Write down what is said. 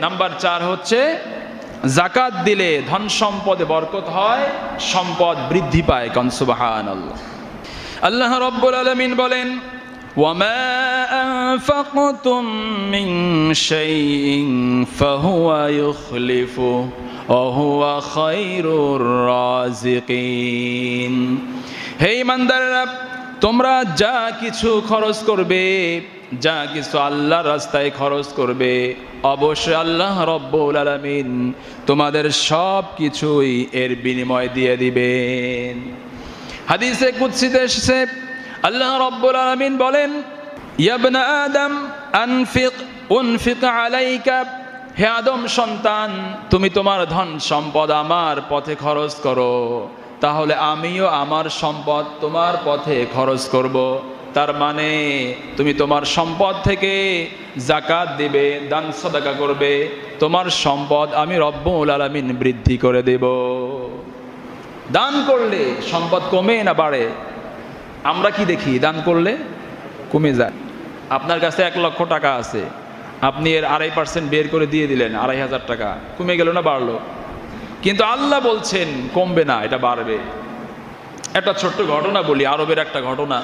Number 4 হচ্ছে যাকাত দিলে ধন সম্পদে বরকত হয়, সম্পদ বৃদ্ধি পায়। কোন সুবহানাল্লাহ। আল্লাহ রাব্বুল আলামিন বলেন, ওয়ামা আনফাকতুম মিন শাইইন ফাহুয়া ইউখলিফু ওয়া হুয়া খায়রুর রাযিকিন। হে ঈমানদাররা, তোমরা যা কিছু খরচ করবে, যা কিছু আল্লাহর রাস্তায় খরচ করবে, অবশ্যই আল্লাহ রাব্বুল আলামিন তোমাদের সব কিছুই এর বিনিময় দিয়ে দিবেন। হাদিসে কুদসিতে এসেছে, আল্লাহ রাব্বুল আলামিন বলেন, ইয়া ইবনা আদম উনফিক আলাইকা, হে আদম সন্তান, তুমি তোমার ধন সম্পদ আমার পথে খরচ করো, তাহলে আমিও আমার সম্পদ তোমার পথে খরচ করব। তার মানে তুমি তোমার সম্পদ থেকে যাকাত দিবে, দান সাদাকা করবে, তোমার সম্পদ আমি রব্বুল আলামিন বৃদ্ধি করে দেব। দান করলে সম্পদ কমে না বাড়ে? আমরা কি দেখি, দান করলে কমে যায়। আপনার কাছে 1 লক্ষ টাকা আছে, আপনি এর 2.5% বের করে দিয়ে দিলেন, 2,500 টাকা কমে গেল না বাড়লো? কিন্তু আল্লাহ বলছেন কমবে না, এটা বাড়বে। একটা ছোট্ট ঘটনা বলি, আরবের একটা ঘটনা।